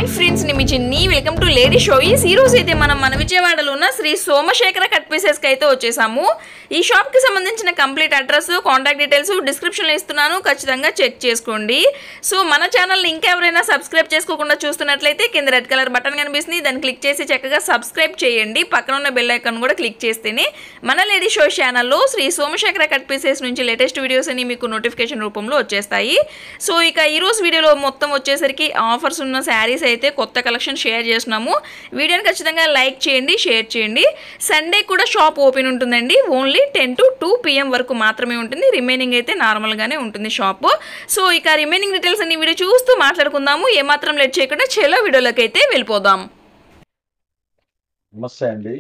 Hi friends, నేను మీ Chinni. Welcome to lady షోయిస్. ఈ రోజు అయితే మనం మన విజయవాడలో ఉన్న శ్రీ సోమశేఖర కట్ పీసెస్కి అయితే వచ్చేసాము. ఈ షాప్కి సంబంధించిన కంప్లీట్ అడ్రస్, కాంటాక్ట్ డీటెయిల్స్ డిస్క్రిప్షన్లో ఇస్తున్నాను, ఖచ్చితంగా చెక్ చేసుకోండి. సో మన ఛానల్ని ఇంకా ఎవరైనా సబ్స్క్రైబ్ చేసుకోకుండా చూస్తున్నట్లయితే కింద రెడ్ కలర్ బటన్ కనిపిస్తుంది, దాన్ని క్లిక్ చేసి చక్కగా సబ్స్క్రైబ్ చేయండి. పక్కన ఉన్న బెల్ ఐకాన్ కూడా క్లిక్ చేస్తేనే మన లేడీ షో ఛానల్లో శ్రీ సోమశేఖర కట్ పీసెస్ నుంచి లేటెస్ట్ వీడియోస్ అన్ని మీకు నోటిఫికేషన్ రూపంలో వచ్చేస్తాయి. సో ఇక ఈరోజు వీడియోలో మొత్తం వచ్చేసరికి ఆఫర్స్ ఉన్న శారీస్ అయితే కొత్త కలెక్షన్ షేర్ చేస్తున్నాము. వీడియోని ఖచ్చితంగా లైక్ చేయండి, షేర్ చేయండి. సండే కూడా షాప్ ఓపెన్ ఉంటుందండి. ఓన్లీ 10 to 2 PM వరకు మాత్రమే ఉంటుంది. రిమైనింగ్ అయితే నార్మల్గానే ఉంటుంది షాపు. సో ఇక రిమైనింగ్ డీటెయిల్స్ అన్ని వీడియో చూస్తూ మాట్లాడుకుందాము. ఏమాత్రం లేట్ చేయకుండా చెలో వీడియోలోకి అయితే వెళ్ళిపోదాం. నమస్తే అండి.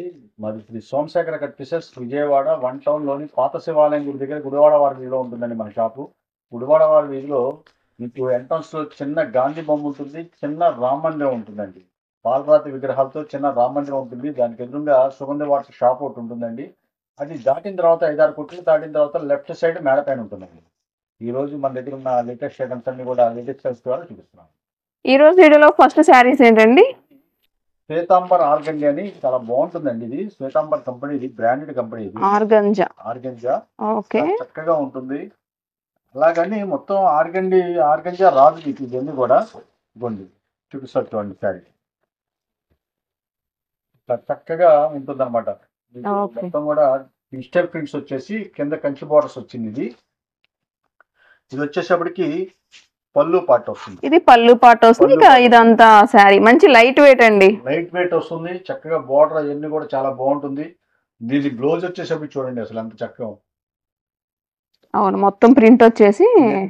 మరి శ్రీ సోమశేఖర కట్ పీసెస్ విజయవాడ 1 టౌన్లోని పాత శివాలయం గుడి దగ్గర గుడివాడ వారి వీధిలో ఉంటుందండి మన షాపు. గుడివాడ వారి వీధిలో మీకు ఎంట్రన్స్లో చిన్న గాంధీ బొమ్మ ఉంటుంది, చిన్న రామ మందిరం ఉంటుందండి. పాలరాతి విగ్రహాలతో చిన్న రామ మందిరం ఉంటుంది. దానికి ఎదురుగా సుగంధ వాటర్ షాప్ ఒకటి ఉంటుందండి. అది దాటిన తర్వాత 5-6 కొట్లు దాటిన తర్వాత లెఫ్ట్ సైడ్ మేడ పైన ఉంటుందండి. ఈ రోజు మన దగ్గర ఉన్న లేటెస్ట్ ఐటమ్స్ అన్ని కూడా లేటెస్ట్ సైజ్ ద్వారా చూపిస్తున్నాం. ఈ రోజు వీడియోలో ఫస్ట్ శారీస్ ఏంటండి? శ్వేతాంబర్ ఆర్గంజా అని చాలా బాగుంటుందండి. ఇది శ్వేతాంబర్ కంపెనీ, ఇది బ్రాండెడ్ కంపెనీ. ఇది ఆర్గంజా ఓకే, చక్కగా ఉంటుంది. అలాగని మొత్తం ఆర్గంజా రాదు మీకు. ఇవన్నీ కూడా ఇవ్వండి, చూపిస్తారు చూడండి. శారీ ఇట్లా చక్కగా ఉంటుంది అనమాట. మొత్తం కూడా డిజిటల్ ప్రింట్స్ వచ్చేసి కింద కంచి బోర్డర్స్ వచ్చింది. ఇది వచ్చేసప్పటికి పళ్ళు పాట వస్తుంది. ఇది పళ్ళు పాట వస్తుంది. ఇదంతా శారీ మంచి లైట్ వెయిట్ అండి. లైట్ వెయిట్ వస్తుంది. చక్కగా బోర్డర్ అవన్నీ కూడా చాలా బాగుంటుంది. దీని బ్లౌజ్ వచ్చేసప్పటికి చూడండి అసలు ఎంత చక్కగా. అవును, మొత్తం ప్రింట్ వచ్చేసి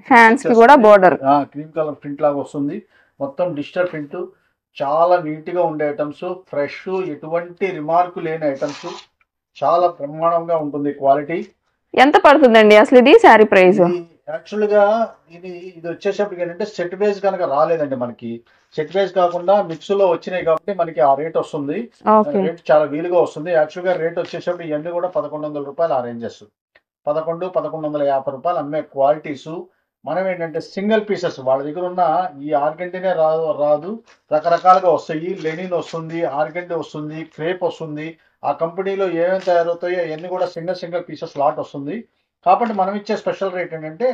హ్యాండ్స్ కి కూడా బోర్డర్ క్రీమ్ కలర్ ప్రింట్ లాగా వస్తుంది. మొత్తం డిజిటల్ ప్రింట్, చాలా నీట్ గా ఉండే ఐటమ్స్, ఫ్రెష్, ఎటువంటి రిమార్క్ లేని ఐటమ్స్, చాలా బ్రహ్మాండంగా ఉంటుంది క్వాలిటీ. ఎంత పడుతుందండి అసలు ఇది శారీ ప్రైస్? యాక్చువల్ గా ఇది వచ్చేసప్పటికి ఏంటంటే సెట్ వైజ్ కనుక రాలేదండి. మనకి సెట్ వైజ్ కాకుండా మిక్స్ లో వచ్చినాయి కాబట్టి మనకి ఆ రేట్ వస్తుంది. రేట్ చాలా వీలుగా వస్తుంది. యాక్చువల్ గా రేట్ వచ్చేసరికి ఇవన్నీ కూడా 1100 రూపాయలు ఆ రేంజెస్. 1100-1150 రూపాయలు అమ్మే క్వాలిటీస్. మనం ఏంటంటే సింగిల్ పీసెస్ వాళ్ళ దగ్గర ఉన్న ఈ ఆర్గంటినే రాదు, రకరకాలుగా వస్తాయి. లెనిన్ వస్తుంది, ఆర్గంటి వస్తుంది, క్రేప్ వస్తుంది. ఆ కంపెనీలో ఏమేమి తయారవుతాయో అవన్నీ కూడా సింగిల్ పీసెస్ లాట్ వస్తుంది. కాబట్టి మనం ఇచ్చే స్పెషల్ రేట్ ఏంటంటే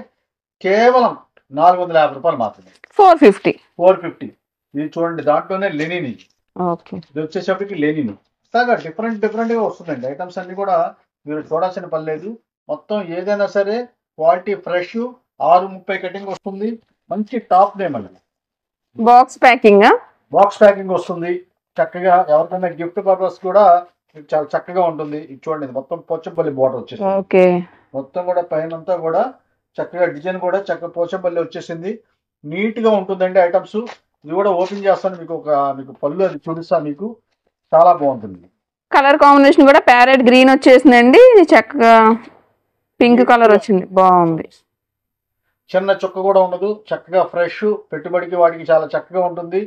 కేవలం 450 రూపాయలు మాత్రమే. 450. ఇది చూడండి, దాంట్లోనే లెనిన్. ఇది వచ్చేసరికి లెనిన్. ఇలాగా డిఫరెంట్ గా వస్తుందండి. ఐటమ్స్ అన్ని కూడా మీరు చూడాల్సిన పని లేదు. మొత్తం ఏదైనా సరే క్వాలిటీ ఫ్రెష్. 630 కటింగ్ వస్తుంది. మంచి టాప్ నేమ్ అండి. బాక్స్ ప్యాకింగ్ వస్తుంది. చక్కగా ఎవరికైనా గిఫ్ట్ పర్పస్ కూడా చాలా చక్కగా ఉంటుంది. ఇది చూడండి, మొత్తం పోచంపల్లి బోర్డర్ వచ్చేసింది. మొత్తం కూడా పైన అంతా కూడా చక్కగా డిజైన్ కూడా చక్కగా పోచంపల్లి వచ్చేసింది. నీట్ గా ఉంటుందండి ఐటమ్స్. ఇది కూడా ఓపెన్ చేస్తాను, మీకు పళ్ళు అది చూపిస్తాను. మీకు చాలా బాగుంటుంది. కలర్ కాంబినేషన్ కూడా ప్యారెట్ గ్రీన్ వచ్చేసిందండి. ఇది చక్కగా పింక్ కలర్ వచ్చింది, బాగుంది. చిన్న చుక్క కూడా ఉండదు. చక్కగా ఫ్రెష్, పెట్టుబడికి వాటికి చాలా చక్కగా ఉంటుంది.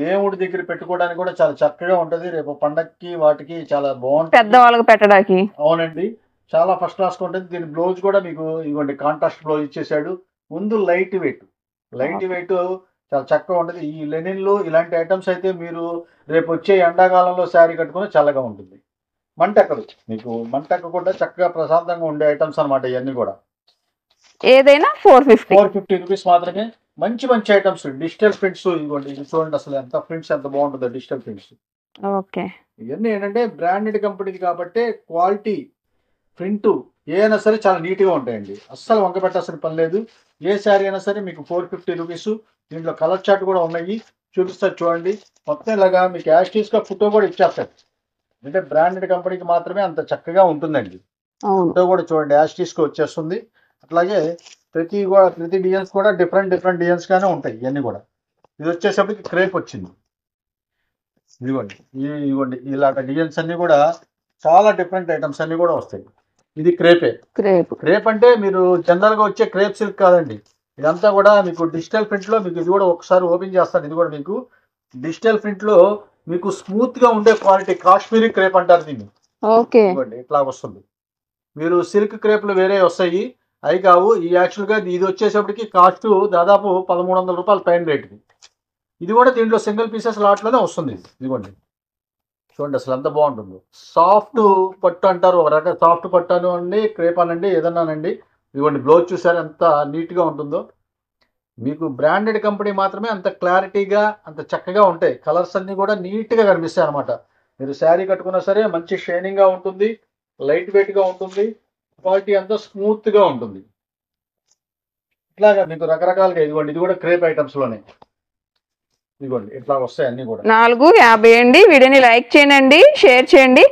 దేవుడి దగ్గర పెట్టుకోవడానికి కూడా చాలా చక్కగా ఉంటుంది. రేపు పండక్కి వాటికి చాలా బాగుంటుంది, పెద్దవాళ్ళకి పెట్టడానికి. అవునండి, చాలా ఫస్ట్ క్లాస్ ఉంటుంది. దీని బ్లౌజ్ కూడా మీకు ఇవ్వండి, కాంట్రాస్ట్ బ్లౌజ్ ఇచ్చేసాడు. ముందు లైట్ వెయిట్ చాలా చక్కగా ఉంటుంది. ఈ లెనిన్లు ఇలాంటి ఐటమ్స్ అయితే మీరు రేపు వచ్చే ఎండాకాలంలో శారీ కట్టుకుని చల్లగా ఉంటుంది. మంటెక్కలు మీకు మంటెక్కకుండా చక్కగా ప్రశాంతంగా ఉండే ఐటమ్స్ అనమాట. ఇవన్నీ కూడా ఏదైనా 450 రూపీస్ మాత్రమే. మంచి ఐటమ్స్, డిజిటల్ ప్రింట్స్. ఇవ్వండి, ఇది చూడండి అసలు ఎంత ప్రింట్స్ ఎంత బాగుంటుందో డిజిటల్ ప్రింట్స్. ఇవన్నీ ఏంటంటే బ్రాండెడ్ కంపెనీది కాబట్టి క్వాలిటీ ప్రింట్ ఏదైనా సరే చాలా నీట్గా ఉంటాయండి. అస్సలు వంక పెట్టాల్సిన పని లేదు. ఏ శారీ అయినా సరే మీకు 450 రూపీస్. దీంట్లో కలర్ చార్ట్ కూడా ఉన్నాయి, చూపిస్తారు చూడండి. మొత్తం ఇలాగా మీకు యాస్టీస్గా ఫోటో కూడా ఇచ్చేస్తారు. అంటే బ్రాండెడ్ కంపెనీకి మాత్రమే అంత చక్కగా ఉంటుందండి. ఫోటో కూడా చూడండి యాస్టీస్గా వచ్చేస్తుంది. అట్లాగే ప్రతి డిజైన్స్ కూడా డిఫరెంట్ డిజైన్స్ గానే ఉంటాయి ఇవన్నీ కూడా. ఇది వచ్చేసరికి క్రేప్ వచ్చింది. ఇదిగోండి ఇలాగ డిజైన్స్ అన్ని కూడా చాలా డిఫరెంట్ ఐటమ్స్ అన్ని కూడా వస్తాయి. ఇది క్రేప్ అంటే మీరు జనరల్ గా వచ్చే క్రేప్ సిల్క్ కాదండి. ఇదంతా కూడా మీకు డిజిటల్ ప్రింట్ లో మీకు ఇది కూడా ఒకసారి ఓపెన్ చేస్తాను. ఇది కూడా మీకు డిజిటల్ ప్రింట్ లో మీకు స్మూత్ గా ఉండే క్వాలిటీ కాశ్మీరీ క్రేప్ అంటారు దీన్ని. ఇదిగోండి ఇట్లా వస్తుంది. మీరు సిల్క్ క్రేప్లు వేరే వస్తాయి, అవి కావు. ఈ యాక్చువల్గా ఇది వచ్చేసప్పటికి కాస్ట్ దాదాపు 1300 రూపాయల పైన రేటుది. ఇది కూడా దీంట్లో సింగిల్ పీసెస్ లాట్లోనే వస్తుంది. ఇదిగోండి చూడండి అసలు ఎంత బాగుంటుందో. సాఫ్ట్ పట్టు అంటారు, ఒక రకం సాఫ్ట్ పట్టు అనండి, క్రేప్ అనండి, ఏదన్నానండి. ఇదిగోండి బ్లౌజ్ చూసారు ఎంత నీట్గా ఉంటుందో. మీకు బ్రాండెడ్ కంపెనీ మాత్రమే అంత క్లారిటీగా అంత చక్కగా ఉంటాయి. కలర్స్ అన్నీ కూడా నీట్గా కనిపిస్తాయి అనమాట. మీరు శారీ కట్టుకున్నా సరే మంచి షైనింగ్గా ఉంటుంది, లైట్ వెయిట్గా ఉంటుంది, క్వాలిటీ అంతా స్మూత్గా ఉంటుంది. ఇట్లాగా మీకు రకరకాలుగా ఇదిగోండి ఇది కూడా క్రేప్ ఐటమ్స్లోనే ఇదిగోండి ఇట్లా వస్తాయి అన్నీ కూడా. 450 అండి. వీడియోని లైక్ చేయండి, షేర్ చేయండి.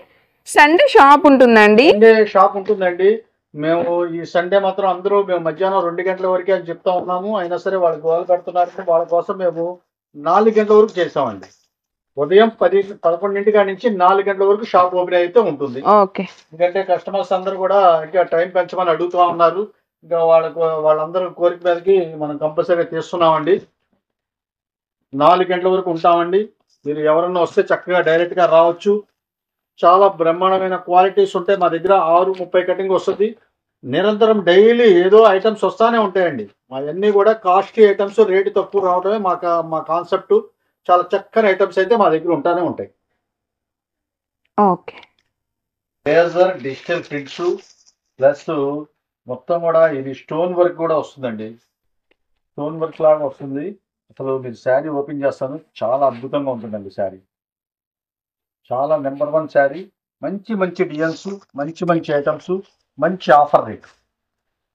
సండే షాప్ ఉంటుందండి. సండే షాప్ ఉంటుందండి. మేము ఈ సండే మాత్రం అందరూ మేము మధ్యాహ్నం 2 గంటల వరకే అని చెప్తా ఉన్నాము. అయినా సరే వాళ్ళు గోలు పెడుతున్నారు. వాళ్ళ కోసం మేము 4 గంటల వరకు చేసామండి. ఉదయం 11 కాడి నుంచి 4 గంటల వరకు షాప్ ఓపెన్ అయితే ఉంటుంది. ఓకే. ఎందుకంటే కస్టమర్స్ అందరూ కూడా ఇంకా టైం పెంచమని అడుగుతూ ఉన్నారు. ఇంకా వాళ్ళందరూ కోరిక మీదకి మనం కంపల్సరీగా తీస్తున్నామండి. 4 గంటల వరకు ఉంటామండి. మీరు ఎవరన్నా వస్తే చక్కగా డైరెక్ట్గా రావచ్చు. చాలా బ్రహ్మాండమైన క్వాలిటీస్ ఉంటాయి మా దగ్గర. 6:30 కటింగ్ వస్తుంది. నిరంతరం డైలీ ఏదో ఐటమ్స్ వస్తానే ఉంటాయండి. అవన్నీ కూడా కాస్ట్లీ ఐటమ్స్, రేటు తక్కువ రావడమే మా కాన్సెప్ట్. చాలా చక్కని ఐటమ్స్ అయితే మా దగ్గర ఉంటానే ఉంటాయి. Okay. Laser digital prints plus మొత్తం కూడా ఇది స్టోన్ వర్క్ కూడా వస్తుందండి. స్టోన్ వర్క్ లాగా వస్తుంది. అసలు మీరు శారీ ఓపెన్ చేస్తాను, చాలా అద్భుతంగా ఉంటుందండి శారీ. చాలా నెంబర్ 1 శారీ. మంచి మంచి డిజైన్స్, మంచి మంచి ఐటమ్స్, మంచి ఆఫర్ రేట్.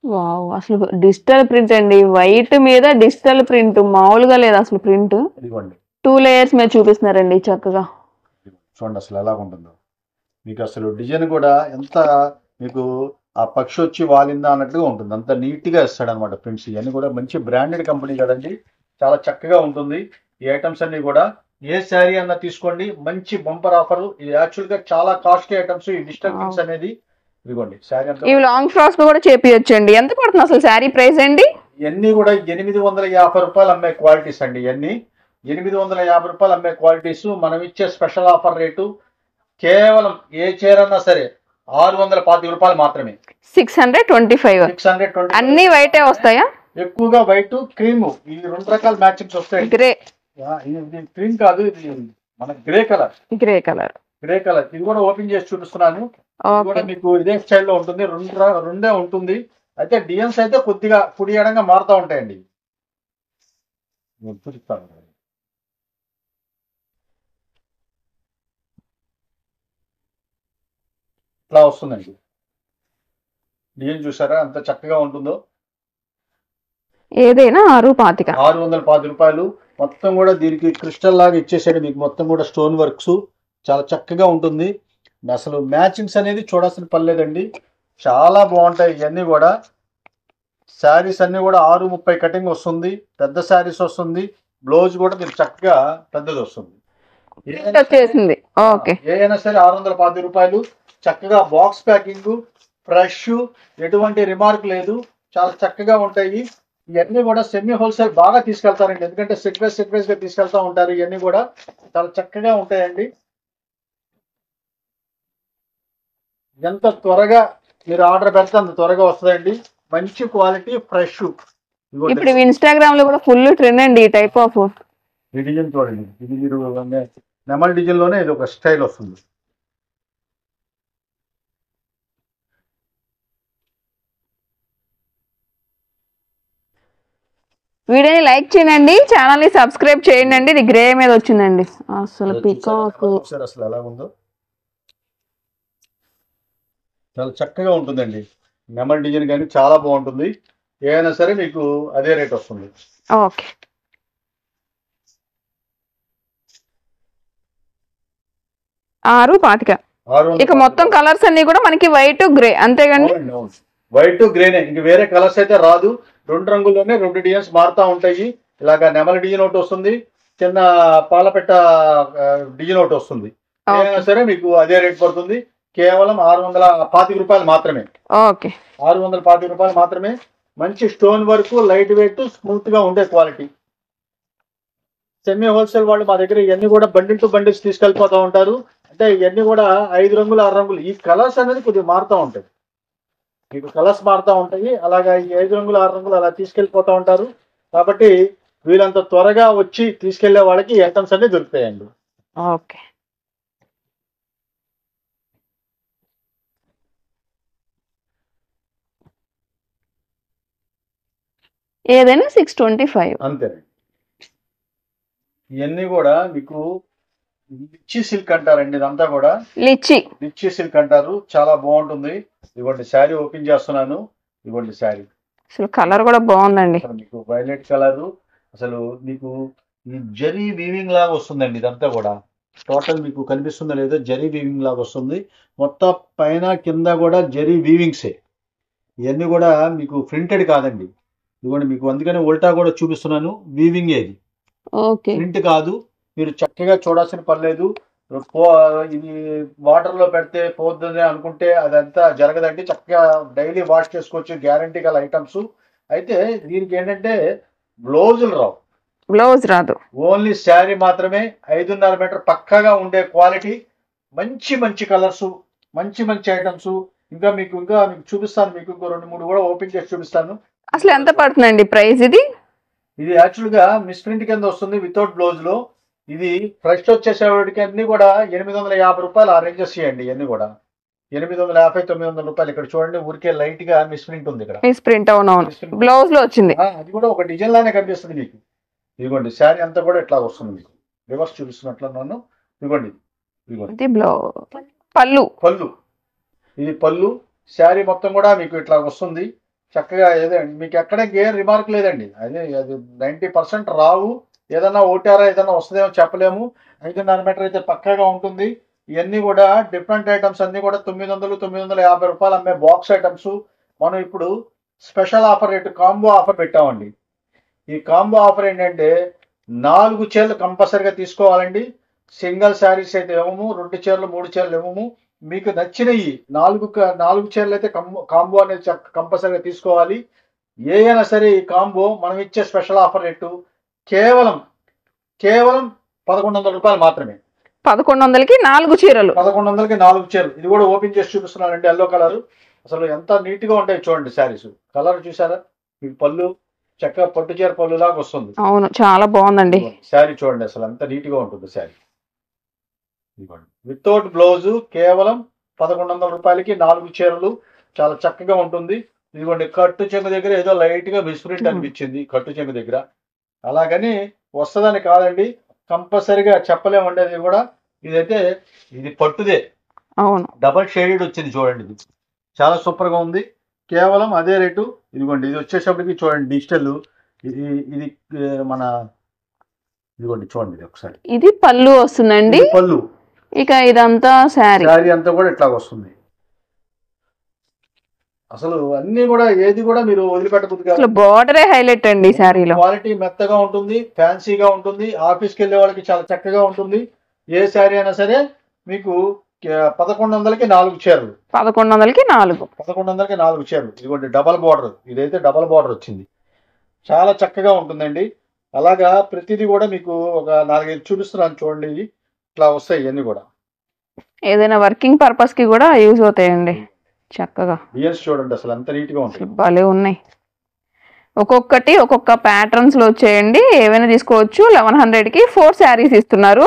వావ్, అసలు డిజిటల్ ప్రింట్ అండి. వైట్ మీద డిజిటల్ ప్రింట్ మామూలుగా లేదు అసలు ప్రింట్. ఇదిగోండి 2 లేయర్స్ మీద చూపిస్తున్నారండి చక్కగా. చూడండి అసలు ఎలా ఉంటుందో. మీకు అసలు డిజైన్ కూడా ఎంత మీకు ఆ పక్షి వచ్చి వాలిందా అన్నట్టుగా ఉంటుంది. అంత నీట్గా ఇస్తాడు అనమాట ప్రింట్స్. ఇవన్నీ కూడా మంచి బ్రాండెడ్ కంపెనీ కదండి, చాలా చక్కగా ఉంటుంది. ఈ ఐటమ్స్ అన్ని కూడా ఏ శారీ అన్నా తీసుకోండి, మంచి బంపర్ ఆఫర్. ఇది యాక్చువల్గా చాలా కాస్ట్లీ ఐటమ్స్ ఈ డిజిటల్ ప్రింట్స్ అనేది. ఇదిగోండి శారీ అంతా. ఇవి లాంగ్ ఫ్రాక్స్ కూడా చేపియొచ్చండి. ఎంత పడుతుంది అసలు శారీ ప్రైస్ అండి? ఇవన్నీ కూడా 850 రూపాయలు అమ్మే క్వాలిటీస్ అండి. ఇవన్నీ 850 రూపాయలు అమ్మే క్వాలిటీస్. మనం ఇచ్చే స్పెషల్ ఆఫర్ రేటు కేవలం ఏ చీర అన్నా సరే 625 రూపాయలు మాత్రమే. 625. 620. అన్ని వైటే వస్తాయా? ఎక్కువగా వైట్, క్రీమ్, ఈ 2 రకాల మ్యాచింగ్స్ వస్తాయి. గ్రే. ఇది క్రీమ్ కాదు, ఇది మన grey colour. Grey colour. Grey colour. ఇది కూడా ఓపెన్ చేసి చూపిస్తున్నాను. ఇది కూడా మీకు ఇదే స్టైల్లో ఉంటుంది. రెండే ఉంటుంది. అయితే డిజైన్స్ అయితే కొద్దిగా కుడి ఎడంగా మారుతూ ఉంటాయండి. చూపిస్తాను. ఇట్లా వస్తుందండి. డిజైన్ చూసారా ఎంత చక్కగా ఉంటుందో. ఏదైనా 625 రూపాయలు. మొత్తం కూడా దీనికి క్రిస్టల్ లాగా ఇచ్చేసాడు మీకు. మొత్తం కూడా స్టోన్ వర్క్స్ చాలా చక్కగా ఉంటుంది. అసలు మ్యాచింగ్స్ అనేది చూడాల్సిన పని లేదండి, చాలా బాగుంటాయి. ఇవన్నీ కూడా శారీస్ అన్ని కూడా 6:30 కటింగ్ వస్తుంది. పెద్ద శారీస్ వస్తుంది. బ్లౌజ్ కూడా మీకు చక్కగా పెద్దది వస్తుంది. ఏదైనా సరే 625 రూపాయలు. చక్కగా బాక్స్ ప్యాకింగ్, ఫ్రెష్, ఎటువంటి రిమార్క్ లేదు. చాలా చక్కగా ఉంటాయి. ఇవన్నీ కూడా సెమీ హోల్సేల్ బాగా తీసుకెళ్తారండి. ఎందుకంటే సెట్ వైజ్ గా తీసుకెళ్తా ఉంటారు. ఇవన్నీ కూడా చాలా చక్కగా ఉంటాయండి. ఎంత త్వరగా మీరు ఆర్డర్ పెడితే అంత త్వరగా వస్తుందండి. మంచి క్వాలిటీ, ఫ్రెష్. ఇప్పుడు ఇన్స్టాగ్రామ్ లో కూడా ఫుల్ ట్రెండ్ అండి ఈ టైప్ ఆఫ్. ఈ డిజైన్ చూడండి. ఇది మీరు నెమల్ డిజైన్ లోనే ఇది ఒక స్టైల్ వస్తుంది. వీడియోని లైక్ చేయండి, ఛానల్ ని సబ్స్క్రైబ్ చేయండి. ఇది గ్రే మీద వచ్చిందండి. అసలు పికాక్ అసలు ఎలా ఉందో చాలా చక్కగా ఉంటుందండి. నెమల్ డిజైన్ కానీ చాలా బాగుంటుంది. ఏదైనా సరే మీకు అదే రేట్ వస్తుంది. ఓకే. ఇక మొత్తం కలర్స్ అన్ని కూడా మనకి వైట్, గ్రే అంతేగాని. వైట్, గ్రేనే, ఇంక వేరే కలర్స్ అయితే రాదు. 2 రంగుల్లోనే 2 డిజైన్స్ మారుతా ఉంటాయి. ఇలాగా నెమలి డిజైన్ ఒకటి వస్తుంది, చిన్న పాలపెట్ట డిజైన్ ఒకటి వస్తుంది. ఏదైనా సరే మీకు అదే రేట్ పడుతుంది. కేవలం 625 రూపాయలు మాత్రమే. ఓకే. 625 రూపాయలు మాత్రమే. మంచి stone work, light weight, smooth గా ఉండే క్వాలిటీ. సెమీ హోల్సేల్ వాళ్ళు మా దగ్గర ఇవన్నీ కూడా బండిల్ టు బండిల్స్ తీసుకెళ్ళిపోతూ ఉంటారు. అంటే ఇవన్నీ కూడా 5 రంగులు, 6 రంగులు. ఈ కలర్స్ అనేది కొద్దిగా మారుతూ ఉంటాయి. మీకు కలర్స్ మారుతూ ఉంటాయి. అలాగా ఈ 5 రంగులు, 6 రంగులు అలా తీసుకెళ్ళిపోతూ ఉంటారు. కాబట్టి వీళ్ళంత త్వరగా వచ్చి తీసుకెళ్లే వాళ్ళకి ఈ ఐటమ్స్ అన్ని దొరుకుతాయండి. ఓకే. ఏదైనా 625. అంతేనండి. ఇవన్నీ కూడా మీకు లిచ్చి సిల్క్ అంటారండి. ఇదంతా కూడా లిచ్చి సిల్క్ అంటారు. చాలా బాగుంటుంది. ఇదిగోండి శారీ ఓపెన్ చేస్తున్నాను. ఇదిగోండి శారీ. అసలు కలర్ కూడా బాగుందండి. మీకు వైలెట్ కలర్. అసలు మీకు ఈ జరీ వీవింగ్ లాగా వస్తుందండి. ఇదంతా కూడా టోటల్ మీకు కనిపిస్తుందో లేదో జరీ వీవింగ్ లాగా వస్తుంది. మొత్తం పైన కింద కూడా జరీ వీవింగ్సే. ఇవన్నీ కూడా మీకు ప్రింటెడ్ కాదండి. ఇదిగోండి మీకు అందుకని ఉల్టా కూడా చూపిస్తున్నాను. వీవింగ్ ఏది ప్రింట్ కాదు. మీరు చక్కగా చూడాల్సిన పని లేదు. ఇది వాటర్ లో పెడితే పోద్దని అనుకుంటే అదంతా జరగదండి. చక్కగా డైలీ వాష్ చేసుకోవచ్చు. గ్యారంటీ గల ఐటమ్స్. అయితే దీనికి ఏంటంటే బ్లౌజ్ రాదు. ఓన్లీ శారీ మాత్రమే. 5.5 మీటర్ పక్కగా ఉండే క్వాలిటీ. మంచి మంచి కలర్స్, మంచి మంచి ఐటమ్స్. ఇంకా మీకు చూపిస్తాను. మీకు ఇంకో 2-3 కూడా ఓపెన్ చేసి చూపిస్తాను. అసలు ఎంత పడుతుందండి ప్రైస్ ఇది? ఇది యాక్చువల్ గా మిస్ ప్రింట్ కింద వస్తుంది వితౌట్ బ్లౌజ్ లో. ఇది ఫ్రెష్ వచ్చేసేవాడికి అన్ని కూడా 850 రూపాయలు ఆ రేంజెస్ చేయండి. ఇవన్నీ కూడా 850-900 రూపాయలు. ఇక్కడ చూడండి ఊరికే లైట్ గా మిస్ ప్రింట్ ఉంది. ఇక్కడ మిస్ ప్రింట్. అవునవును, బ్లౌజ్ లో వచ్చింది. అది కూడా ఒక డిజైన్ లానే కనిపిస్తుంది మీకు. ఇదిగోండి శారీ అంతా కూడా ఇట్లా వస్తుంది. మీకు రివర్స్ చూపిస్తున్నట్లు. ఇదిగోండి పళ్ళు. ఇది పళ్ళు. శారీ మొత్తం కూడా మీకు ఇట్లా వస్తుంది. చక్కగా ఏదండి మీకు ఎక్కడ ఏం రిమార్క్ లేదండి. అది 90% రావు. ఏదన్నా ఓటారా ఏదన్నా వస్తుందేమో చెప్పలేము. 5.5 మీటర్ అయితే పక్కాగా ఉంటుంది. ఇవన్నీ కూడా డిఫరెంట్ ఐటమ్స్ అన్ని కూడా 900-950 రూపాయలు అమ్మే బాక్స్ ఐటమ్స్. మనం ఇప్పుడు special offer rate combo offer పెట్టామండి. ఈ కాంబో ఆఫర్ ఏంటంటే 4 చీరలు కంపల్సరిగా తీసుకోవాలండి. సింగిల్ శారీస్ అయితే ఇవ్వము. 2 చీరలు 3 చీరలు ఇవ్వము. మీకు నచ్చినవి 4 చీరలు అయితే కాంబో అనేది కంపల్సరీగా తీసుకోవాలి. ఏదైనా సరే ఈ కాంబో మనం ఇచ్చే స్పెషల్ ఆఫర్ రేటు కేవలం 1100 రూపాయలు మాత్రమే. 1100కి 4 చీరలు. 1100కి 4 చీరలు. ఇది కూడా ఓపెన్ చేసి చూపిస్తున్నానండి. Yellow colour. అసలు ఎంత నీట్ గా ఉంటాయి చూడండి శారీస్. కలర్ చూసారా? మీకు పళ్ళు చక్కగా పట్టు చీర పళ్ళు లాగా వస్తుంది. అవును, చాలా బాగుందండి శారీ. చూడండి అసలు ఎంత నీట్ గా ఉంటుంది శారీ. వితౌట్ బ్లౌజ్ కేవలం 1100 రూపాయలకి 4 చీరలు. చాలా చక్కగా ఉంటుంది. ఇదిగోండి కట్టు చెంగు దగ్గర ఏదో లైట్ గా మిస్ ప్రింట్ అనిపించింది. కట్టు చెంగు దగ్గర అలాగని వస్తుందని కాదండి. కంపల్సరిగా చెప్పలేమండి. అది కూడా ఇదైతే ఇది పట్టుదే. అవును, డబల్ షేడెడ్ వచ్చింది చూడండి. ఇది చాలా సూపర్ గా ఉంది. కేవలం అదే రేటు. ఇదిగోండి ఇది వచ్చేసప్పటికి చూడండి డిజిటల్. ఇది మన ఇదిగోండి చూడండి. ఇది ఒకసారి ఇది పళ్ళు వస్తుందండి. పళ్ళు. ఇక ఇదంతా శారీ అంతా కూడా ఇట్లా వస్తుంది. అసలు అన్ని కూడా ఏది కూడా మీరు వదిలిపెట్టకూడదు. బోర్డరే హైలైట్ అండి. శారీలో క్వాలిటీ మెత్తగా ఉంటుంది, ఫ్యాన్సీగా ఉంటుంది. ఆఫీస్కి వెళ్ళే వాళ్ళకి చాలా చక్కగా ఉంటుంది. ఏ శారీ అయినా సరే మీకు 1100కి 4 చీరలు. 1100కి 4 చీరలు. ఇదిగోండి డబల్ బార్డర్. ఇదైతే డబల్ బార్డర్ వచ్చింది. చాలా చక్కగా ఉంటుందండి. అలాగా ప్రతిదీ కూడా మీకు ఒక 4-5 చూపిస్తున్నాను చూడండి. ఇవి ఇట్లా వస్తాయి. ఇవన్నీ కూడా ఏదైనా వర్కింగ్ పర్పస్ కి కూడా యూజ్ అవుతాయండి. చక్కగా డిజైన్స్ చూడండి అసలు ఎంత నీట్ గా ఉంటాయి. భలే ఉన్నాయి. ఒక్కొక్కటి ఒక్కొక్క ప్యాటర్న్స్ లో వచ్చేయండి. ఏవైనా తీసుకోవచ్చు. 1100కి 4 శారీస్ ఇస్తున్నారు.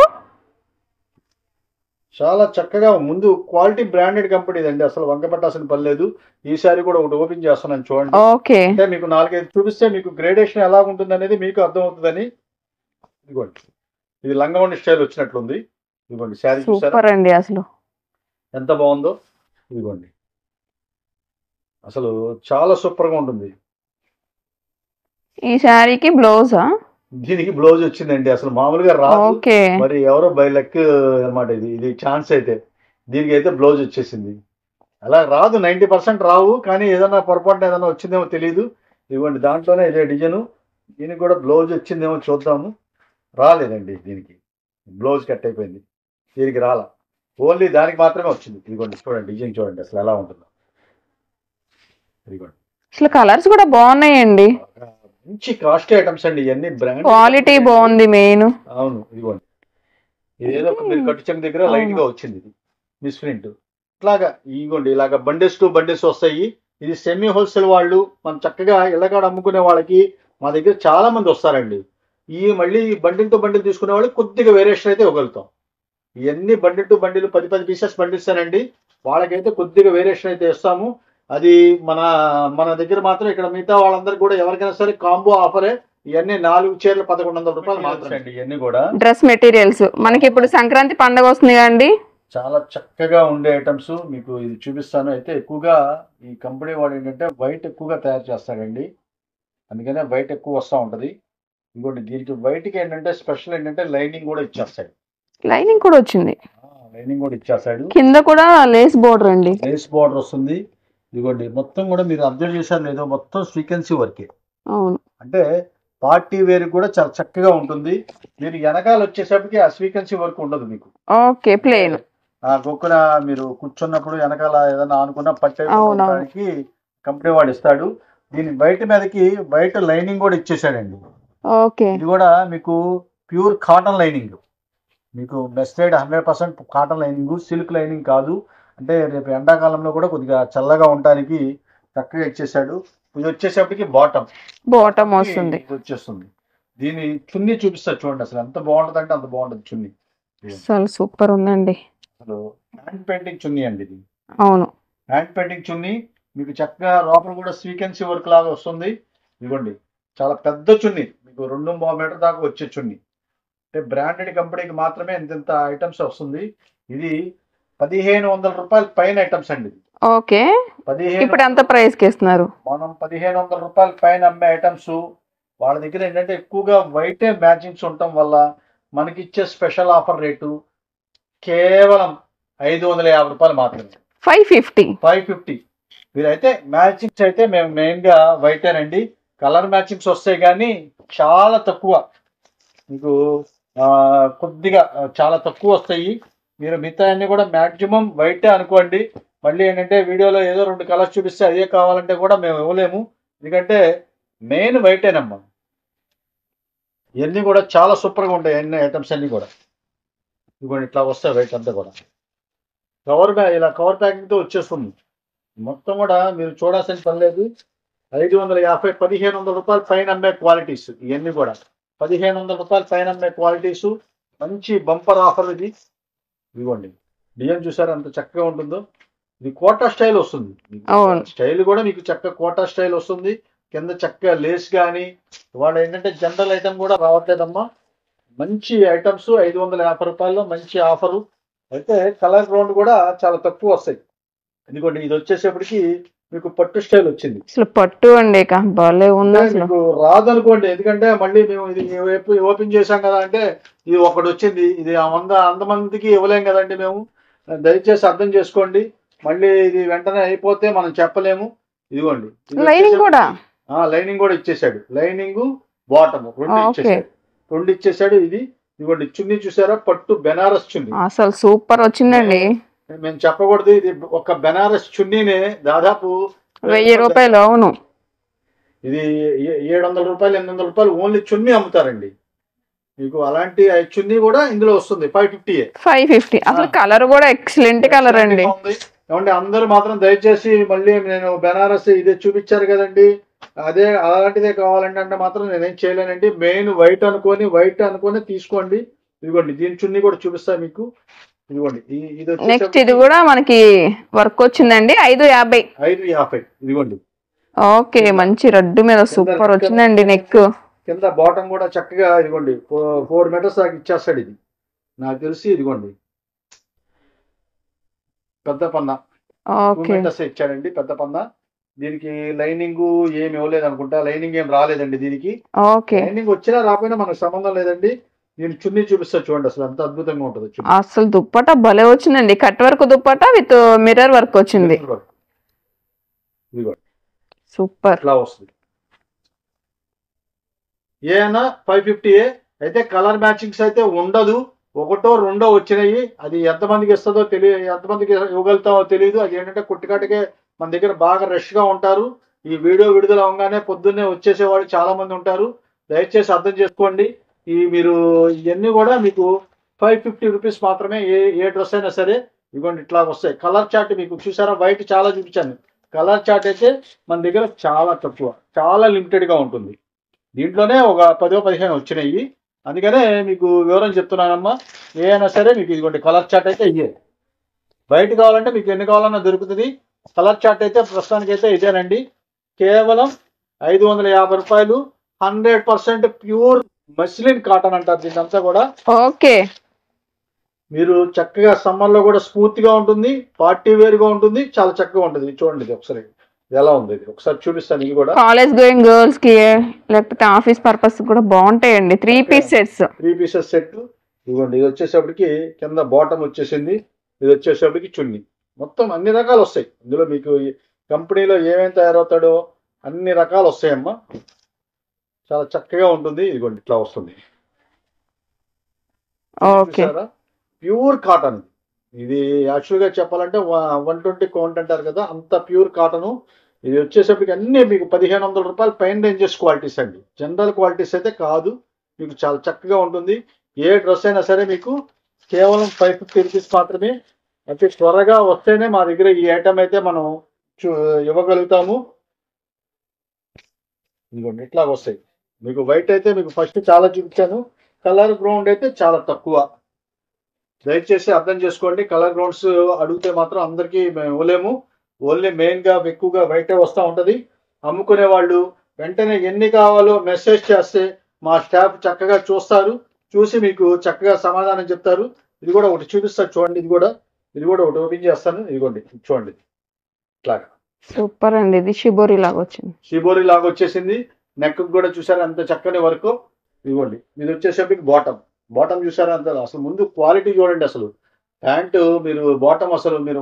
చాలా చక్కగా ముందు క్వాలిటీ బ్రాండెడ్ కంపెనీ అండి. అసలు వంక పట్టాల్సిన పని లేదు. ఈ సారీ కూడా ఒకటి ఓపెన్ చేస్తున్నాను చూడండి. ఓకే, అంటే మీకు 4-5 చూపిస్తే మీకు గ్రేడేషన్ ఎలా ఉంటుంది అనేది మీకు అర్థం అవుతుందని. ఇదిగోండి ఇది లంగావణి స్టైల్ వచ్చినట్లుంది. ఇదిగోండి శారీ సూపర్ అండి. అసలు ఎంత బాగుందో. ఇదిగోండి అసలు చాలా సూపర్ గా ఉంటుంది. ఈ శారీకి బ్లౌజా? దీనికి బ్లౌజ్ వచ్చిందండి. అసలు మామూలుగా రాదు. మరి ఎవరో బై లక్ అనమాట. ఇది ఛాన్స్ అయితే దీనికి అయితే బ్లౌజ్ వచ్చేసింది. అలా రాదు, 90% రావు. కానీ ఏదైనా పొరపాటున ఏదైనా వచ్చిందేమో తెలియదు. ఇదిగోండి దాంట్లోనే ఇదే డిజైన్. దీనికి కూడా బ్లౌజ్ వచ్చిందేమో చూద్దాము. రాలేదండి. దీనికి బ్లౌజ్ కట్ అయిపోయింది. దీనికి రాలా. ఓన్లీ దానికి మాత్రమే వచ్చింది. ఇదిగోండి చూడండి డిజైన్ చూడండి అసలు ఎలా ఉంటుందో. ఇదిగోండి అసలు కలర్స్ కూడా బాగున్నాయండి. మంచి కాస్ట్లీ ఐటమ్స్ అండి. ఇవన్నీ బ్రాండ్ క్వాలిటీ బాగుంది మెయిన్. అవును. ఇదిగోండి ఇదేదో మీరు కట్టు చెంగు దగ్గర లైట్ గా వచ్చింది. ఇది మిస్ ప్రింట్. ఇట్లాగా ఇదిగోండి ఇలాగా బండెస్ టు బండెస్ వస్తాయి. ఇది సెమీ హోల్సేల్ వాళ్ళు మనం చక్కగా ఇళ్ళకాడ అమ్ముకునే వాళ్ళకి మా దగ్గర చాలా మంది వస్తారండి. మళ్ళీ బండిల్ టు బండిల్ తీసుకునే వాళ్ళు కొద్దిగా వేరియేషన్ అయితే ఇవ్వగలుగుతాం. ఇవన్నీ బండిల్ టు బండిల్ 10 పీసెస్ బండిల్సేనండి. వాళ్ళకైతే కొద్దిగా వేరియేషన్ అయితే ఇస్తాము. అది మన మన దగ్గర మాత్రం ఇక్కడ మిగతా వాళ్ళందరికీ కూడా ఎవరికైనా సరే కాంబో ఆఫరే. ఇవన్నీ 4 చీరలు 1100 రూపాయలు మాత్రమే అండి. ఇవన్నీ కూడా డ్రెస్ మెటీరియల్స్ మనకి ఇప్పుడు సంక్రాంతి పండుగ వస్తుంది కదండి, చాలా చక్కగా ఉండే ఐటమ్స్ మీకు ఇది చూపిస్తాను. అయితే ఎక్కువగా ఈ కంపెనీ వాడు ఏంటంటే వైట్ ఎక్కువగా తయారు చేస్తాడండి, అందుకనే వైట్ ఎక్కువ వస్తూ ఉంటది. ఇంకోటి దీనికి వైట్కి ఏంటంటే స్పెషల్ ఏంటంటే లైనింగ్ కూడా ఇచ్చేస్తాడు. లైనింగ్ కూడా వచ్చింది, లైనింగ్ కూడా ఇచ్చేస్తాడు. కింద కూడా లేస్ బోర్డర్ అండి, లేస్ బార్డర్ వస్తుంది. ఇదిగోండి మొత్తం కూడా మీరు అబ్జర్వ్ చేశారు లేదో మొత్తం ఫ్రీక్వెన్సీ వర్కే. అవును, అంటే పార్టీ వేర్ కూడా చాలా చక్కగా ఉంటుంది. మీరు వెనకాల వచ్చేసరికి ఆ ఫ్రీక్వెన్సీ వర్క్ ఉండదు మీకు. Okay plane. ఆ గొక్కున మీరు కూర్చున్నప్పుడు వెనకాల ఏదైనా అనుకున్న పట్టడానికి కంపెనీ వాడు ఇస్తాడు. దీని వైట్ మీదకి వైట్ లైనింగ్ కూడా ఇచ్చేసాడండి. ఓకే, ఇది కూడా మీకు ప్యూర్ కాటన్ లైనింగ్, మీకు మెస్టైడ్ 100% కాటన్ లైనింగ్, సిల్క్ లైనింగ్ కాదు. అంటే రేపు ఎండాకాలంలో కూడా కొద్దిగా చల్లగా ఉండడానికి చక్కగా ఇచ్చేసాడు. ఇది వచ్చేసప్పటికి బాటమ్ వస్తుంది, ఇది వచ్చేస్తుంది. దీని చున్నీ చూపిస్తారు చూడండి, అసలు ఎంత బాగుంటది అంటే అంత బాగుంటది చున్నీ. అసలు సూపర్ ఉందండి. అసలు హ్యాండ్ పెయింటింగ్ చున్నీ అండి ఇది. అవును, హ్యాండ్ పెయింటింగ్ చున్నీ మీకు చక్కగా లోపల కూడా సీక్వెన్సీ వర్క్ లాగా వస్తుంది. ఇదిగోండి చాలా పెద్ద చున్నీ, మీకు 2.5 మీటర్ దాకా వచ్చే చున్నీ. అంటే బ్రాండెడ్ కంపెనీకి మాత్రమే ఇంత ఐటమ్స్ వస్తుంది. ఇది 1500 రూపాయల పైన ఐటమ్స్ అండి. ఓకే, ఇప్పుడు ఎంత ప్రైస్ కి ఇస్తున్నారు? మనం 1500 రూపాయల పైన అమ్మే ఐటమ్స్ వాళ్ళ దగ్గర ఏంటంటే ఎక్కువగా వైటే మ్యాచింగ్స్ ఉండటం వల్ల మనకి ఇచ్చే స్పెషల్ ఆఫర్ రేటు కేవలం 550 రూపాయలు మాత్రమే. 550. మీరైతే మ్యాచింగ్స్ అయితే మేము మెయిన్గా వైటేనండి. కలర్ మ్యాచింగ్స్ వస్తాయి కానీ చాలా తక్కువ, మీకు కొద్దిగా చాలా తక్కువ వస్తాయి. మీరు మిగతా అన్ని కూడా మ్యాక్సిమం వైటే అనుకోండి. మళ్ళీ ఏంటంటే వీడియోలో ఏదో 2 కలర్స్ చూపిస్తే అదే కావాలంటే కూడా మేము ఇవ్వలేము, ఎందుకంటే మెయిన్ వైటేనమ్మా. ఇవన్నీ కూడా చాలా సూపర్గా ఉంటాయి అన్ని ఐటమ్స్ అన్నీ కూడా. ఇదిగోండి ఇట్లా వస్తాయి వైట్ అంతా కూడా. ఇలా కవర్ ప్యాకింగ్తో వచ్చేస్తుంది. మొత్తం కూడా మీరు చూడాల్సిన పని లేదు. 550 1500 రూపాయల పైన అమ్మే క్వాలిటీస్ ఇవన్నీ కూడా. 1500 రూపాయల పైన అమ్మే క్వాలిటీసు, మంచి బంపర్ ఆఫర్ ఇది. ఇదిగోండి డిజైన్ చూసారా ఎంత చక్కగా ఉంటుందో. ఇది కోటా స్టైల్ వస్తుంది, స్టైల్ కూడా మీకు చక్కగా కోటా స్టైల్ వస్తుంది. కింద చక్కగా లేస్ కానీ వాడు ఏంటంటే జనరల్ ఐటమ్ కూడా రావట్లేదమ్మా. మంచి ఐటమ్స్ 550 రూపాయల్లో మంచి ఆఫరు. అయితే కలర్ గ్రౌండ్ కూడా చాలా తక్కువ వస్తాయి. ఎందుకంటే ఇది వచ్చేసేపటికి మీకు పట్టు స్టైల్ వచ్చింది. అసలు పట్టు అండి మీకు రాదనుకోండి, ఎందుకంటే మళ్ళీ మేము ఇది ఓపెన్ చేసాం కదా అంటే ఇది ఒకటి వచ్చింది, ఇది 100 మందికి ఇవ్వలేం కదండి మేము. దయచేసి అర్థం చేసుకోండి. మళ్ళీ ఇది వెంటనే అయిపోతే మనం చెప్పలేము. ఇదిగోండి లైనింగ్ కూడా ఇచ్చేసాడు. లైనింగ్ బాటమ్ రెండు ఇచ్చేసాడు. ఇది ఇదిగోండి చున్నీ చూసారా, పట్టు బెనారస్ చున్నీ అసలు సూపర్ వచ్చిందండి. మేము చెప్పకూడదు, ఇది ఒక బెనారస్ చున్నీనే దాదాపు 1000 రూపాయలు. అవును, ఇది 700 రూపాయలు 800 రూపాయలు ఓన్లీ చున్నీ అమ్ముతారండి. మీకు అలాంటి చున్నీ కూడా ఇందులో వస్తుంది 550. అసలు కలర్ కూడా ఎక్సలెంట్ కలర్ అండి. ఏమంటే అందరూ మాత్రం దయచేసి మళ్ళీ నేను బెనారస్ ఇదే చూపించారు కదండి, అదే అలాంటిదే కావాలంటే అంటే మాత్రం నేనేం చేయలేనండి. మెయిన్ వైట్ అనుకొని తీసుకోండి. ఇదిగోండి దీని చున్నీ కూడా చూపిస్తా మీకు. ఇదిగోండి నెక్స్ట్ ఇది కూడా మనకి వర్క్ వచ్చిందండి 550. ఇదిగోండి ఓకే, మంచి రెడ్ మీద సూపర్ వచ్చిందండి. నెక్ కింద బాటం కూడా చక్కగా ఇదిగోండి 4 మీటర్స్ దాకా ఇచ్చేస్తాడు. ఇది నాకు తెలిసి ఇదిగోండి పెద్ద పన్నా 2 మీటర్స్ ఇచ్చాడండి పెద్ద పన్నా. దీనికి లైనింగ్ ఏమి ఇవ్వలేదు అనుకుంటా, లైనింగ్ ఏం రాలేదండి దీనికి. లైనింగ్ వచ్చినా రాకపోయినా మనకు సంబంధం లేదండి. నేను చున్నీ చూపిస్తా చూడండి, అసలు ఎంత అద్భుతంగా ఉంటుంది. అసలు దుప్పట భలే వచ్చిందండి, cut work dupatta with mirror work వచ్చింది. సూపర్ ఇట్లా వస్తుంది. ఏనా 550 అయితే కలర్ మ్యాచింగ్స్ అయితే ఉండదు. 1 2 వచ్చినాయి. అది ఎంతమందికి ఇస్తుందో ఎంతమందికి ఇవ్వగలుగుతామో తెలియదు. అది ఏంటంటే కుట్టికాటికే మన దగ్గర బాగా రష్గా ఉంటారు. ఈ వీడియో విడుదల అవగానే పొద్దున్నే వచ్చేసేవాళ్ళు చాలా మంది ఉంటారు. దయచేసి అర్థం చేసుకోండి. మీరు ఇవన్నీ కూడా మీకు 550 రూపీస్ మాత్రమే. ఏ డ్రెస్ అయినా సరే ఇవ్వండి ఇట్లా వస్తాయి. కలర్ చార్ట్ మీకు చూసారా, వైట్ చాలా చూపించాను. కలర్ చార్ట్ అయితే మన దగ్గర చాలా తక్కువ, చాలా లిమిటెడ్గా ఉంటుంది. దీంట్లోనే ఒక 10-15 వచ్చినాయి. అందుకనే మీకు వివరం చెప్తున్నానమ్మా. ఏదైనా సరే మీకు ఇదిగోండి కలర్ చార్ట్ అయితే ఇయ్యే. బయట కావాలంటే మీకు ఎన్ని కావాలన్నా దొరుకుతుంది. కలర్ చార్ట్ అయితే ప్రస్తుతానికైతే ఇదేనండి. కేవలం 550 రూపాయలు. 100% ప్యూర్ మస్లిన్ కాటన్ అంటారు దీన్నంతా కూడా. ఓకే. మీరు చక్కగా సమ్మర్ లో కూడా స్మూత్ గా ఉంటుంది, పార్టీ వేర్ గా ఉంటుంది, చాలా చక్కగా ఉంటుంది. చూడండి ఇది ఒకసారి ఎలా ఉంది, ఇది ఒకసారి చూపిస్తాను. ఇది కూడా కాలేజ్ గోయింగ్ గర్ల్స్ కి లేకపోతే ఆఫీస్ పర్పస్ కూడా బాగుంటాయండి. 3 పీస్ సెట్స్. 3 pieces set. ఇదిగోండి ఇది వచ్చేసప్పటికి కింద బాటమ్ వచ్చేసింది, ఇది వచ్చేసప్పటికి చున్నీ. మొత్తం అన్ని రకాలు వస్తాయి ఇందులో. మీకు కంపెనీలో ఏమేమి తయారవుతాడో అన్ని రకాలు వస్తాయమ్మా. చాలా చక్కగా ఉంటుంది. ఇదిగోండి ఇట్లా వస్తుంది. ఓకే. Pure cotton. ఇది యాక్చువల్గా చెప్పాలంటే 120 కౌంట్ అంటారు కదా, అంత ప్యూర్ కాటను. ఇది వచ్చేసప్పటికి అన్ని మీకు 1500 రూపాయలు పైన రేంజెస్ క్వాలిటీస్ అండి. జనరల్ క్వాలిటీస్ అయితే కాదు. మీకు చాలా చక్కగా ఉంటుంది. ఏ డ్రెస్ అయినా సరే మీకు కేవలం 550 రూపీస్ మాత్రమే. అతి త్వరగా వస్తేనే మా దగ్గర ఈ ఐటమ్ అయితే మనం ఇవ్వగలుగుతాము. ఇదిగోండి ఇట్లా వస్తాయి. మీకు వైట్ అయితే మీకు ఫస్ట్ చాలా చూపించాను, కలర్ గ్రౌండ్ అయితే చాలా తక్కువ. దయచేసి అర్థం చేసుకోండి. కలర్ గ్రౌండ్స్ అడిగితే మాత్రం అందరికీ మేము ఇవ్వలేము. ఓన్లీ మెయిన్గా ఎక్కువగా వైటే వస్తూ ఉంటుంది. అమ్ముకునే వాళ్ళు వెంటనే ఎన్ని కావాలో మెసేజ్ చేస్తే మా స్టాఫ్ చక్కగా చూస్తారు, చూసి మీకు చక్కగా సమాధానం చెప్తారు. ఇది కూడా ఒకటి చూపిస్తారు చూడండి. ఇది కూడా ఒకటి ఓపెన్ చేస్తాను. ఇదిగోండి చూడండి ఇట్లాగా. సూపర్ అండి. ఇది షిబోరి లాగా వచ్చింది. షిబోరి లాగా వచ్చేసింది. నెక్ కూడా చూసారా అంత చక్కని వర్క్. ఇదిగోండి ఇది వచ్చేసరికి బాటమ్ చూసారా అంత. అసలు ముందు క్వాలిటీ చూడండి. అసలు ప్యాంటు మీరు బాటమ్ అసలు మీరు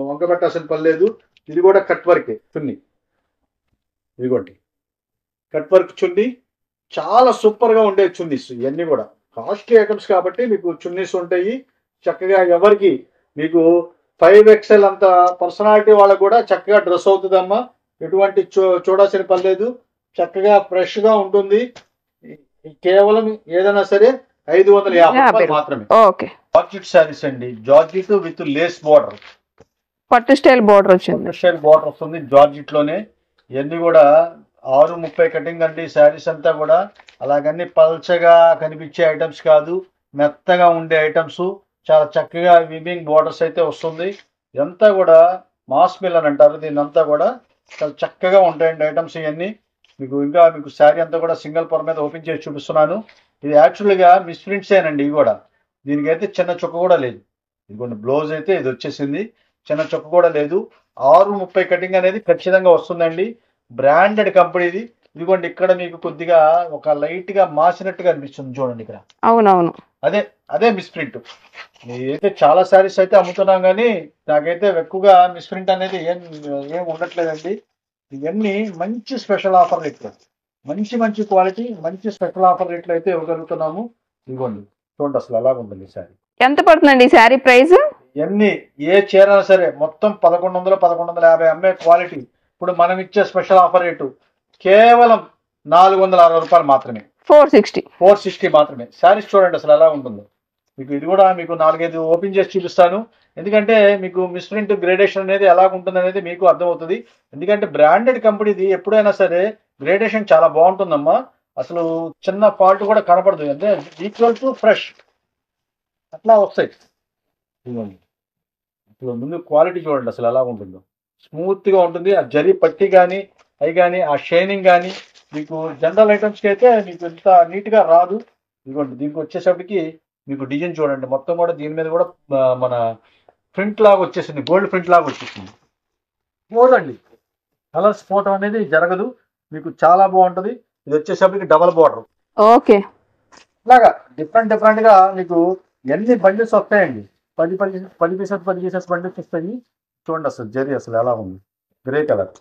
వంక పెట్టాల్సిన పని లేదు. ఇది కూడా కట్ వర్క్ చున్నీ. ఇదిగోండి కట్ వర్క్ చున్నీ. చాలా సూపర్ గా ఉండే చున్నీస్. ఇవన్నీ కూడా కాస్ట్లీ ఐటమ్స్ కాబట్టి మీకు చున్నీస్ ఉంటాయి. చక్కగా ఎవరికి మీకు 5XL అంత పర్సనాలిటీ వాళ్ళకు కూడా చక్కగా డ్రెస్ అవుతుందమ్మా. ఎటువంటి చూడాల్సిన పని లేదు. చక్కగా ఫ్రెష్ గా ఉంటుంది. కేవలం ఏదైనా సరే 550 రూపాయలు మాత్రమే. ఓకే. జార్జిట్ శారీస్ అండి. జార్జిట్ విత్ లేస్ బార్డర్, పట్టు స్టైల్ బార్డర్ వచ్చింది. పట్టు స్టైల్ బార్డర్ వస్తుంది జార్జిట్ లోనే. ఇవన్నీ కూడా 630 కటింగ్ అండి. శారీస్ అంతా కూడా అలాగన్నీ పల్చగా కనిపించే ఐటమ్స్ కాదు, మెత్తగా ఉండే ఐటమ్స్. చాలా చక్కగా వివింగ్ బార్డర్స్ అయితే వస్తుంది. ఇదంతా కూడా మాస్ మిల్ అని అంటారు. దీని అంతా కూడా చాలా చక్కగా ఉంటాయండి ఐటమ్స్ ఇవన్నీ. మీకు శారీ అంతా కూడా సింగిల్ పొర మీద ఓపెన్ చేసి చూపిస్తున్నాను. ఇది యాక్చువల్గా మిస్ప్రింట్సేనండి. ఇవి కూడా దీనికైతే చిన్న చుక్క కూడా లేదు. ఇదిగోండి బ్లౌజ్ అయితే ఇది వచ్చేసింది, చిన్న చుక్క కూడా లేదు. 630 కటింగ్ అనేది ఖచ్చితంగా వస్తుందండి. బ్రాండెడ్ కంపెనీది. ఇదిగోండి ఇక్కడ మీకు కొద్దిగా ఒక లైట్ గా మాసినట్టుగా అనిపిస్తుంది చూడండి ఇక్కడ. అవునవును. అదే మిస్ప్రింట్. నేనైతే చాలా శారీస్ అయితే అమ్ముతున్నాం కానీ నాకైతే ఎక్కువగా మిస్ప్రింట్ అనేది ఏం ఉండట్లేదండి. ఇవన్నీ మంచి స్పెషల్ ఆఫర్ రేట్లు, మంచి క్వాలిటీ, మంచి స్పెషల్ ఆఫర్ రేట్లు అయితే ఇవ్వగలుగుతున్నాము. ఇదిగోండి చూడండి అసలు ఎలా ఉంటుంది శారీ. ఎంత పడుతుందండి ఈ శారీ ప్రైస్? ఇవన్నీ ఏ చీర సరే మొత్తం 1100-1150 అమ్మే క్వాలిటీ. ఇప్పుడు మనం ఇచ్చే స్పెషల్ ఆఫర్ రేటు కేవలం 460 రూపాయలు మాత్రమే. 460 మాత్రమే. శారీస్ చూడండి అసలు ఎలా ఉంటుందో. మీకు ఇది కూడా మీకు 4-5 ఓపెన్ చేసి చూపిస్తాను. ఎందుకంటే మీకు మిస్ప్రింట్ గ్రేడేషన్ అనేది ఎలా ఉంటుంది అనేది మీకు అర్థమవుతుంది. ఎందుకంటే బ్రాండెడ్ కంపెనీది ఎప్పుడైనా సరే గ్రేడేషన్ చాలా బాగుంటుందమ్మా. అసలు చిన్న ఫాల్ట్ కూడా కనపడదు. అంటే ఈక్వల్ టు ఫ్రెష్ అట్లా వస్తాయి. అసలు ముందు క్వాలిటీ చూడండి అసలు ఎలా ఉంటుందో. స్మూత్ గా ఉంటుంది. ఆ జరీ పట్టి కానీ అవి కానీ ఆ షైనింగ్ కానీ మీకు జనరల్ ఐటమ్స్కి అయితే మీకు ఇంత నీట్గా రాదు. ఇదిగోండి దీనికి వచ్చేసరికి మీకు డిజైన్ చూడండి. మొత్తం కూడా దీని మీద కూడా మన ప్రింట్ లాగా వచ్చేసింది, గోల్డ్ ప్రింట్ లాగా వచ్చేసింది. చూడండి కలర్స్ పోవటం అనేది జరగదు. మీకు చాలా బాగుంటుంది. ఇది వచ్చేసరికి డబల్ బార్డర్. ఓకే. ఇలాగా డిఫరెంట్ గా మీకు ఎన్ని బండిల్స్ వస్తాయండి. 10 పీసెస్ బండిల్స్ వస్తాయి. చూడండి అసలు జరీ అసలు ఎలా ఉంది. Grey colour.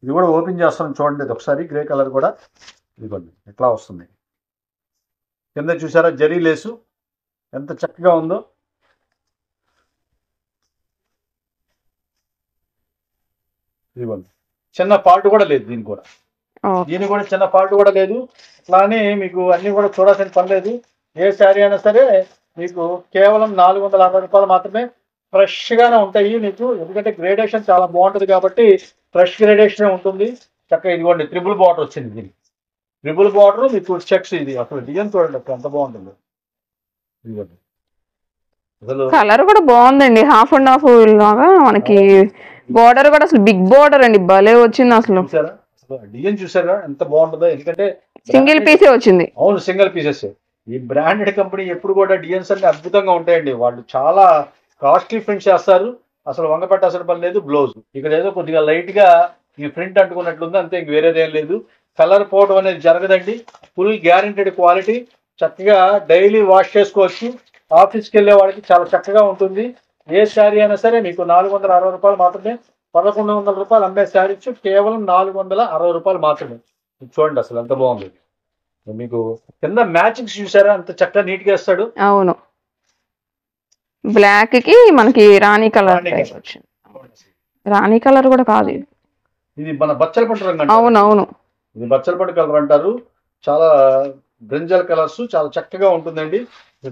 ఇది కూడా ఓపెన్ చేస్తాను చూడండి. ఇది ఒకసారి గ్రే కలర్ కూడా ఇదిగోండి ఎట్లా వస్తుంది. కింద చూసారా జరీ లేసు ఎంత చక్కగా ఉందో. ఇదిగోండి చిన్న ఫాల్ట్ కూడా లేదు. దీనికి కూడా చిన్న ఫాల్ట్ కూడా లేదు. అట్లానే మీకు అన్ని కూడా చూడాల్సిన పని లేదు. ఏ శారీ అయినా సరే మీకు కేవలం 460 రూపాయలు మాత్రమే. ఫ్రెష్గానే ఉంటాయి మీకు. ఎందుకంటే గ్రేడేషన్ చాలా బాగుంటుంది కాబట్టి ఫ్రెష్ గ్రేడేషన్ ఉంటుంది. చక్కగా ఇదిగోండి ట్రిపుల్ బార్డర్ వచ్చింది దీనికి. ట్రిపుల్ బార్డర్ మీకు చెక్స్. ఇది అసలు డిజైన్ చూడండి అసలు ఎంత బాగుంటుంది. ఇదిగోండి అసలు కలర్ కూడా బాగుందండి, హాఫ్ అండ్ హాఫ్ లాగా మనకి. బార్డర్ కూడా అసలు బిగ్ బార్డర్ అండి, భలే వచ్చింది అసలు. చూసారా అసలు డిజైన్ చూసారా ఎంత బాగుంటుందో. ఎందుకంటే సింగిల్ పీసే వచ్చింది. అవును, సింగిల్ పీసెస్. ఈ బ్రాండెడ్ కంపెనీ ఎప్పుడు కూడా డిజైన్స్ అన్ని అద్భుతంగా ఉంటాయండి. వాళ్ళు చాలా కాస్ట్లీ ప్రింట్ చేస్తారు, అసలు వంగ పెట్టాల్సిన పని లేదు. బ్లౌజ్ ఇక్కడ ఏదో కొద్దిగా లైట్ గా ఈ ప్రింట్ అంటుకున్నట్లుంది అంతే, ఇంక వేరేదేం లేదు. కలర్ పోవడం అనేది జరగదండి. Full guaranteed quality. చక్కగా డైలీ వాష్ చేసుకోవచ్చు. ఆఫీస్కి వెళ్ళే వాళ్ళకి చాలా చక్కగా ఉంటుంది. ఏ శారీ అయినా సరే మీకు 460 రూపాయలు మాత్రమే. 1100 రూపాయలు అమ్మే శారీస్ కేవలం 460 రూపాయలు మాత్రమే. చూడండి అసలు ఎంత బాగుంది. మీకు కింద మ్యాచింగ్స్ చూసారా అంత చక్కగా నీట్ గా వేస్తాడు. అవును, బ్లాక్ కి మనకి రాణి కలర్ వచ్చింది. రాణి కలర్ కూడా కాదు ఇది. ఇది మన బచ్చల పట్టు రంగు. అవునవును, ఇది బచ్చల పట్టు కలర్ అంటారు. చాలా బ్రింజల్ కలర్స్, చాలా చక్కగా ఉంటుందండి.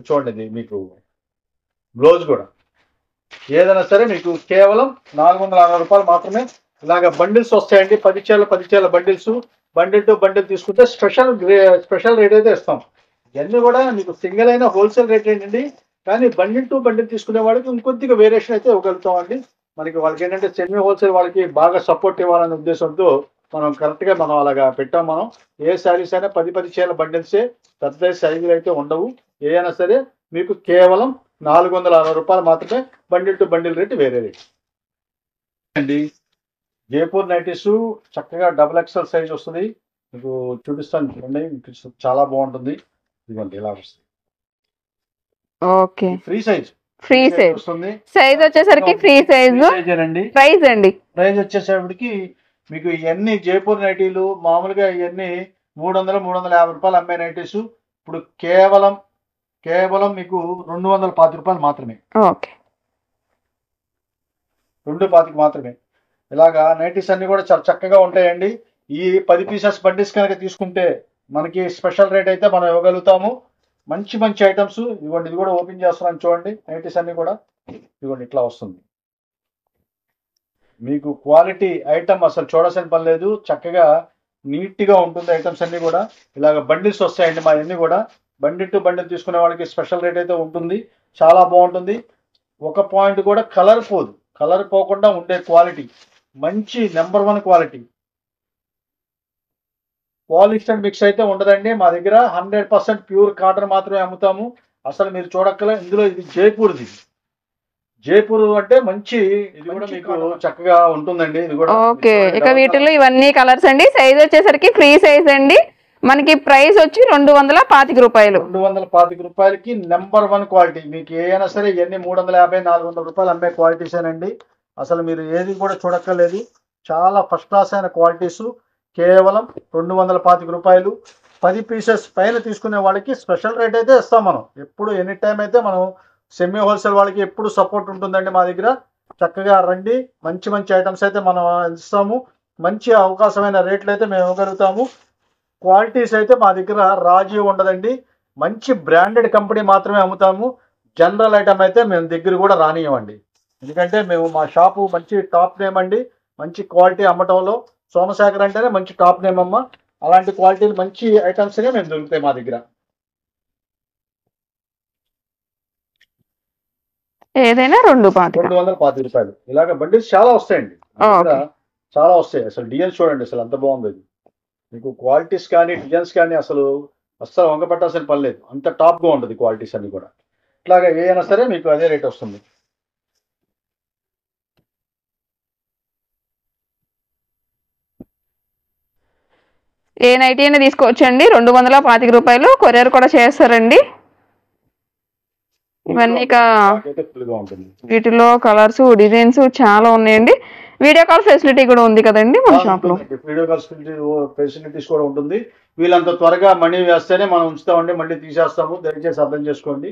చూడండి ఇది మీకు బ్లౌజ్ కూడా ఏదైనా సరే మీకు కేవలం 460 రూపాయలు మాత్రమే. ఇలాగ బండిల్స్ వస్తాయండి, 10 చీరల బండిల్స్. బండిల్ టు బండిల్ తీసుకుంటే స్పెషల్ రేట్ అయితే ఇస్తాం. ఇవన్నీ కూడా మీకు సింగిల్ అయినా హోల్సేల్ రేట్ ఏంటండి, కానీ బండిల్ టు బండిల్ తీసుకునే వాళ్ళకి ఇంకొద్దిగా వేరియేషన్ అయితే ఇవ్వగలుగుతామండి. మనకి వాళ్ళకి ఏంటంటే సెమీ హోల్సేల్ వాళ్ళకి బాగా సపోర్ట్ ఇవ్వాలనే ఉద్దేశంతో మనం కరెక్ట్గా మనం అలాగా పెట్టాం. మనం ఏ శారీస్ అయినా 10 చీరల బండిల్సే, పెద్ద సైజులు అయితే ఉండవు. ఏ అయినా సరే మీకు కేవలం 460 రూపాయలు మాత్రమే. బండిల్ టు బండిల్ రేట్ వేరే రేట్ అండి. జైపూర్ నైటీస్ చక్కగా XXL సైజ్ వస్తుంది. మీకు చూపిస్తాను చూడండి, మీకు చాలా బాగుంటుంది. ఇదిగోండి ఇలా వస్తుంది. ఓకే, ఫ్రీ సైజ్ వస్తుంది. సైజ్ వచ్చేసరికి ఫ్రీ సైజ్. అండి ప్రైస్ అండి, ప్రైస్ వచ్చేసరికి మీకు ఇవన్నీ జైపూర్ నైటీలు మామూలుగా ఇవన్నీ 300-350 రూపాయలు అమ్మే నైటీస్ ఇప్పుడు కేవలం మీకు 225 రూపాయలు మాత్రమే. ఓకే, 225 మాత్రమే. ఇలాగా నైటీస్ అన్ని కూడా చాలా చక్కగా ఉంటాయండి. ఈ 10 పీసెస్ బండిల్స్ కనుక తీసుకుంటే మనకి స్పెషల్ రేట్ అయితే మనం ఇవ్వగలుగుతాము. మంచి ఐటమ్స్. ఇదిగోండి ఇది కూడా ఓపెన్ చేస్తున్నాను చూడండి. నైటీస్ అన్ని కూడా ఇదిగోండి ఇట్లా వస్తుంది. మీకు క్వాలిటీ ఐటమ్ అసలు చూడాల్సిన పని లేదు. చక్కగా నీట్ గా ఉంటుంది ఐటమ్స్ అన్ని కూడా. ఇలాగ బండిల్స్ వస్తాయండి మా అన్ని కూడా. బండిల్ టు బండిల్ తీసుకునే వాళ్ళకి స్పెషల్ రేట్ అయితే ఉంటుంది. చాలా బాగుంటుంది. ఒక పాయింట్ కూడా కలర్ పోదు. కలర్ పోకుండా ఉండే క్వాలిటీ మంచి నెంబర్ 1 క్వాలిటీ. పాలిస్టర్ మిక్స్ అయితే ఉండదండి మా దగ్గర. 100% ప్యూర్ కాటన్ మాత్రమే అమ్ముతాము. అసలు మీరు చూడక్కలే. ఇందులో ఇది జైపూర్ది. జైపూర్ అంటే మంచి, ఇది కూడా మీకు చక్కగా ఉంటుందండి. ఇది కూడా ఓకే. ఇక వీటిలో ఇవన్నీ కలర్స్ అండి. సైజ్ వచ్చేసరికి ఫ్రీ సైజ్ అండి. మనకి ప్రైస్ వచ్చి 225 రూపాయలు. 225 రూపాయలకి నెంబర్ 1 క్వాలిటీ. మీకు ఏదైనా సరే ఇవన్నీ 350-400 రూపాయలు అమ్మే క్వాలిటీసేనండి. అసలు మీరు ఏది కూడా చూడక్కర్లేదు. చాలా ఫస్ట్ క్లాస్ అయిన క్వాలిటీస్. కేవలం 225 రూపాయలు. 10 పీసెస్ పైన తీసుకునే వాళ్ళకి స్పెషల్ రేట్ అయితే ఇస్తాం మనం. ఎప్పుడు ఎనీ టైం అయితే మనం సెమీ హోల్సేల్ వాళ్ళకి ఎప్పుడు సపోర్ట్ ఉంటుందండి మా దగ్గర. చక్కగా రండి. మంచి ఐటమ్స్ అయితే మనం ఇస్తాము. మంచి అవకాశమైన రేట్లు అయితే మేము ఇవ్వగలుగుతాము. క్వాలిటీస్ అయితే మా దగ్గర రాజీ ఉండదండి. మంచి బ్రాండెడ్ కంపెనీ మాత్రమే అమ్ముతాము. జనరల్ ఐటమ్ అయితే మేము దగ్గర కూడా రానియమండి. ఎందుకంటే మా షాపు మంచి టాప్ నేమ్ అండి. మంచి క్వాలిటీ అమ్మటంలో సోమశేఖర్ అంటేనే మంచి టాప్ నేమ్ అమ్మ. అలాంటి క్వాలిటీలు మంచి ఐటమ్స్గా మేము దొరుకుతాయి మా దగ్గర. ఏదైనా 225 రూపాయలు. ఇలాగ బండిల్స్ చాలా వస్తాయండి. చాలా వస్తాయి. అసలు డిజైన్స్ చూడండి అసలు అంత బాగుంది. మీకు క్వాలిటీస్ కానీ డిజైన్స్ కానీ అసలు వంగ పెట్టాల్సిన పని లేదు. అంత టాప్గా ఉంటుంది క్వాలిటీస్ అన్ని కూడా. ఇట్లాగా ఏదైనా సరే మీకు అదే రేట్ వస్తుంది. ఏ నైటీ అయినా తీసుకోవచ్చండి. 225 రూపాయలు. కొరియర్ కూడా చేస్తారండి. ఇవన్నీ వీటిలో కలర్స్ డిజైన్స్ చాలా ఉన్నాయండి. వీడియో కాల్ ఫెసిలిటీ కూడా ఉంది కదండి మన షాప్ లో. వీడియో కాల్ ఫెసిలిటీస్ కూడా ఉంటుంది. వీళ్ళంత త్వరగా మనీ వేస్తేనే మనం ఉంచుతామండి, మళ్ళీ తీసేస్తాము. దయచేసి అర్థం చేసుకోండి.